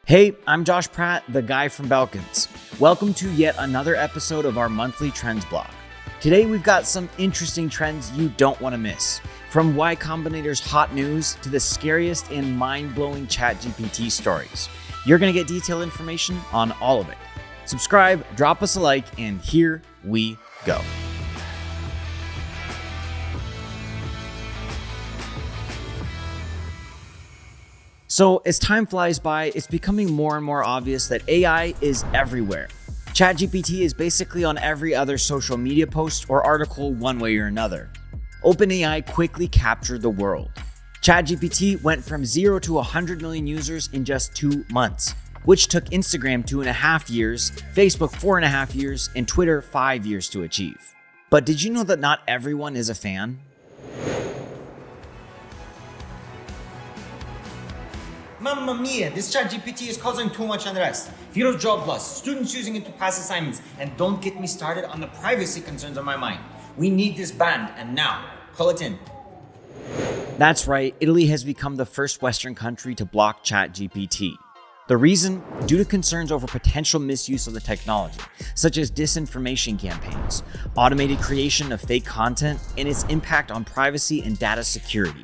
Hey, I'm Josh Pratt, the guy from Belkins. Welcome to yet another episode of our monthly trends blog. Today we've got some interesting trends you don't want to miss. From YCombinator's hot news to the scariest and mind-blowing ChatGPT stories. You're going to get detailed information on all of it. Subscribe, drop us a like, and here we go. So as time flies by, it's becoming more and more obvious that AI is everywhere. ChatGPT is basically on every other social media post or article one way or another. OpenAI quickly captured the world. ChatGPT went from 0 to 100 million users in just 2 months, which took Instagram 2.5 years, Facebook 4.5 years, and Twitter 5 years to achieve. But did you know that not everyone is a fan? Mamma mia, this ChatGPT is causing too much unrest. Fear of job loss, students using it to pass assignments, and don't get me started on the privacy concerns on my mind. We need this banned, and now, call it in. That's right, Italy has become the first Western country to block ChatGPT. The reason? Due to concerns over potential misuse of the technology, such as disinformation campaigns, automated creation of fake content, and its impact on privacy and data security.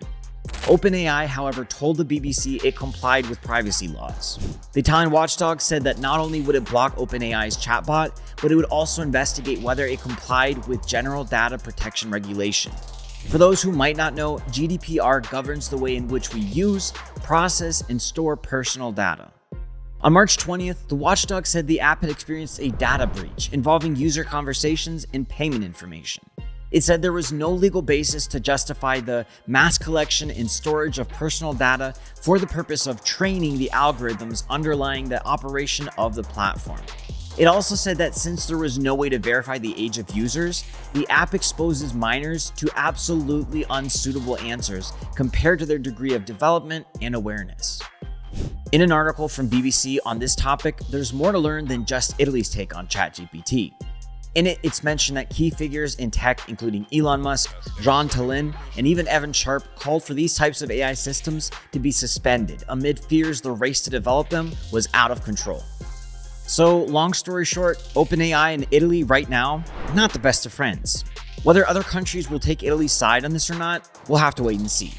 OpenAI, however, told the BBC it complied with privacy laws. The Italian watchdog said that not only would it block OpenAI's chatbot, but it would also investigate whether it complied with general data protection regulation. For those who might not know, GDPR governs the way in which we use, process, and store personal data. On March 20th, the watchdog said the app had experienced a data breach involving user conversations and payment information. It said there was no legal basis to justify the mass collection and storage of personal data for the purpose of training the algorithms underlying the operation of the platform. It also said that since there was no way to verify the age of users, the app exposes minors to absolutely unsuitable answers compared to their degree of development and awareness. In an article from BBC on this topic, there's more to learn than just Italy's take on ChatGPT. In it, it's mentioned that key figures in tech, including Elon Musk, Jean Talin, and even Evan Sharp, called for these types of AI systems to be suspended amid fears the race to develop them was out of control. So, long story short, OpenAI and Italy right now, not the best of friends. Whether other countries will take Italy's side on this or not, we'll have to wait and see.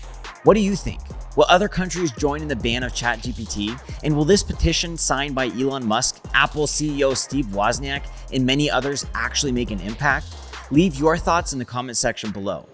What do you think? Will other countries join in the ban of ChatGPT? And will this petition signed by Elon Musk, Apple CEO Steve Wozniak, and many others actually make an impact? Leave your thoughts in the comment section below.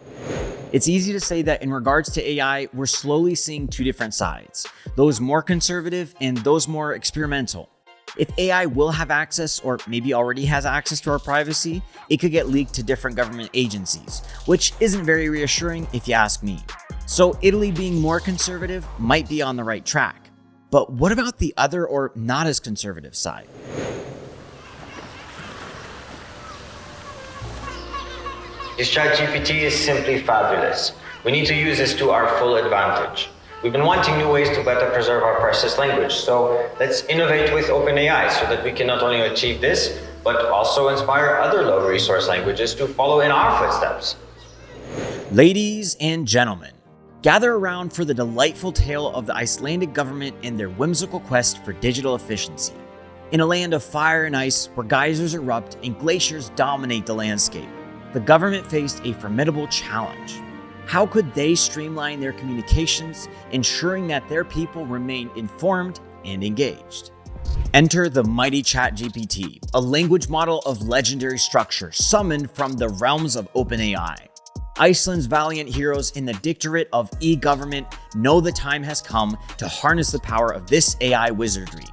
It's easy to say that in regards to AI, we're slowly seeing two different sides, those more conservative and those more experimental. If AI will have access, or maybe already has access to our privacy, it could get leaked to different government agencies, which isn't very reassuring if you ask me. So Italy being more conservative might be on the right track. But what about the other or not as conservative side? This ChatGPT is simply fabulous. We need to use this to our full advantage. We've been wanting new ways to better preserve our precious language, so let's innovate with OpenAI so that we can not only achieve this, but also inspire other low-resource languages to follow in our footsteps. Ladies and gentlemen, gather around for the delightful tale of the Icelandic government and their whimsical quest for digital efficiency. In a land of fire and ice where geysers erupt and glaciers dominate the landscape, the government faced a formidable challenge. How could they streamline their communications, ensuring that their people remain informed and engaged? Enter the mighty ChatGPT, a language model of legendary structure summoned from the realms of OpenAI. Iceland's valiant heroes in the dictorate of e-government know the time has come to harness the power of this AI wizardry.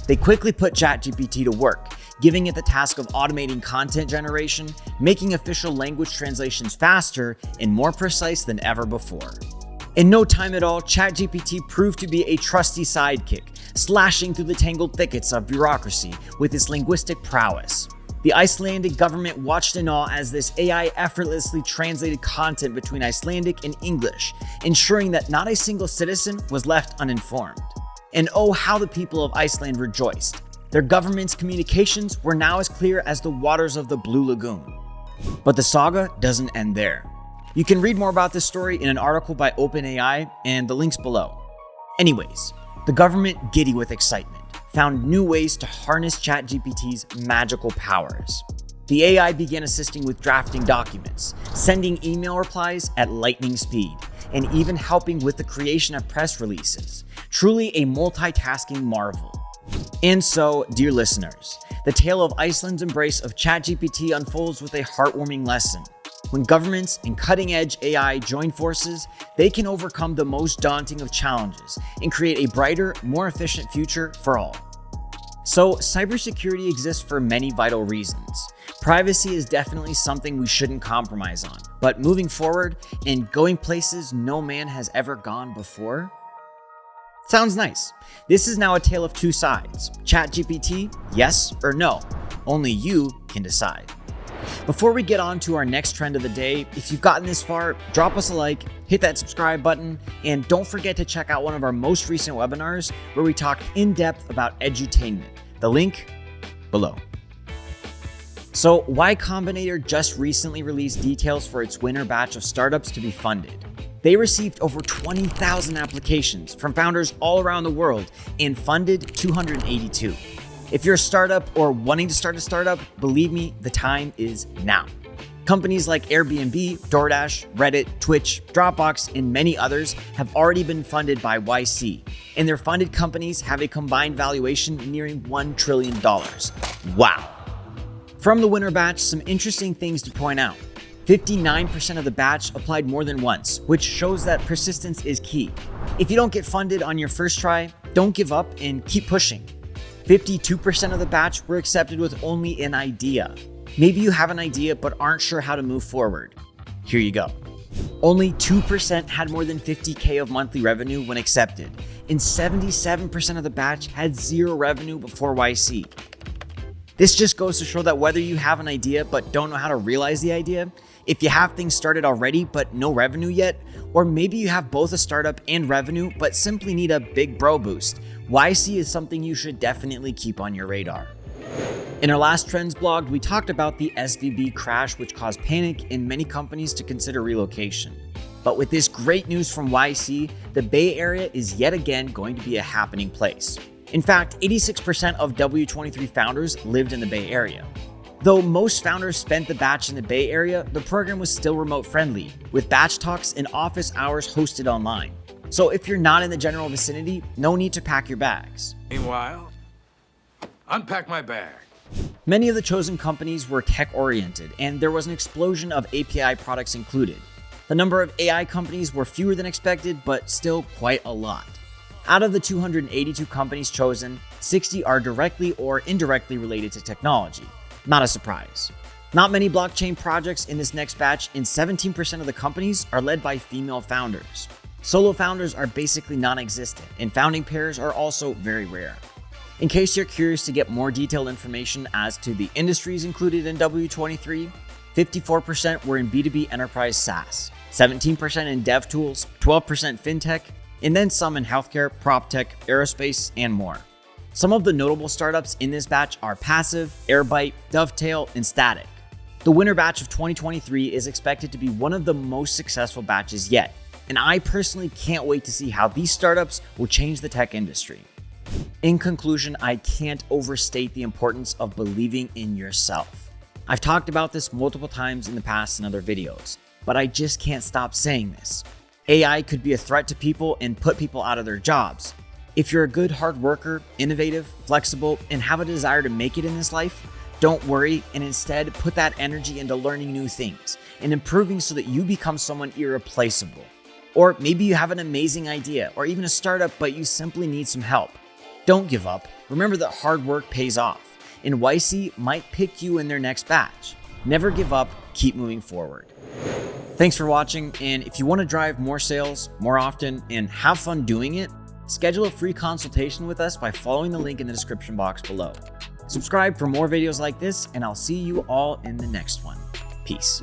They quickly put ChatGPT to work, giving it the task of automating content generation, making official language translations faster and more precise than ever before. In no time at all, ChatGPT proved to be a trusty sidekick, slashing through the tangled thickets of bureaucracy with its linguistic prowess. The Icelandic government watched in awe as this AI effortlessly translated content between Icelandic and English, ensuring that not a single citizen was left uninformed. And oh, how the people of Iceland rejoiced. Their government's communications were now as clear as the waters of the Blue Lagoon. But the saga doesn't end there. You can read more about this story in an article by OpenAI, and the link's below. Anyways, the government giddy with excitement, found new ways to harness ChatGPT's magical powers. The AI began assisting with drafting documents, sending email replies at lightning speed, and even helping with the creation of press releases. Truly a multitasking marvel. And so, dear listeners, the tale of Iceland's embrace of ChatGPT unfolds with a heartwarming lesson. When governments and cutting-edge AI join forces, they can overcome the most daunting of challenges and create a brighter, more efficient future for all. So, cybersecurity exists for many vital reasons. Privacy is definitely something we shouldn't compromise on, but moving forward and going places no man has ever gone before? Sounds nice. This is now a tale of two sides. ChatGPT, yes or no? Only you can decide. Before we get on to our next trend of the day, if you've gotten this far, drop us a like, hit that subscribe button, and don't forget to check out one of our most recent webinars where we talk in depth about edutainment. The link below. So YCombinator just recently released details for its winter batch of startups to be funded. They received over 20,000 applications from founders all around the world and funded 282. If you're a startup or wanting to start a startup, believe me, the time is now. Companies like Airbnb, DoorDash, Reddit, Twitch, Dropbox, and many others have already been funded by YC, and their funded companies have a combined valuation nearing $1 trillion. Wow. From the winter batch, some interesting things to point out. 59% of the batch applied more than once, which shows that persistence is key. If you don't get funded on your first try, don't give up and keep pushing. 52% of the batch were accepted with only an idea. Maybe you have an idea but aren't sure how to move forward. Here you go. Only 2% had more than 50K of monthly revenue when accepted, and 77% of the batch had zero revenue before YC. This just goes to show that whether you have an idea but don't know how to realize the idea, if you have things started already but no revenue yet, or maybe you have both a startup and revenue but simply need a big bro boost, YC is something you should definitely keep on your radar. In our last trends blog, we talked about the SVB crash, which caused panic in many companies to consider relocation. But with this great news from YC, the Bay Area is yet again going to be a happening place. In fact, 86% of W23 founders lived in the Bay Area. Though most founders spent the batch in the Bay Area, the program was still remote friendly, with batch talks and office hours hosted online. So if you're not in the general vicinity, no need to pack your bags. Meanwhile, unpack my bag. Many of the chosen companies were tech-oriented, and there was an explosion of API products included. The number of AI companies were fewer than expected, but still quite a lot. Out of the 282 companies chosen, 60 are directly or indirectly related to technology. Not a surprise. Not many blockchain projects in this next batch, and 17% of the companies are led by female founders. Solo founders are basically non-existent, and founding pairs are also very rare. In case you're curious to get more detailed information as to the industries included in W23, 54% were in B2B enterprise SaaS, 17% in dev tools, 12% fintech, and then some in healthcare, prop tech, aerospace, and more. Some of the notable startups in this batch are Passive, Airbyte, Dovetail, and Static. The winter batch of 2023 is expected to be one of the most successful batches yet, and I personally can't wait to see how these startups will change the tech industry. In conclusion, I can't overstate the importance of believing in yourself. I've talked about this multiple times in the past in other videos, but I just can't stop saying this. AI could be a threat to people and put people out of their jobs. If you're a good hard worker, innovative, flexible, and have a desire to make it in this life, don't worry and instead put that energy into learning new things and improving so that you become someone irreplaceable. Or maybe you have an amazing idea or even a startup, but you simply need some help. Don't give up. Remember that hard work pays off, and YC might pick you in their next batch. Never give up, keep moving forward. Thanks for watching, and if you want to drive more sales more often and have fun doing it, schedule a free consultation with us by following the link in the description box below. Subscribe for more videos like this, and I'll see you all in the next one. Peace.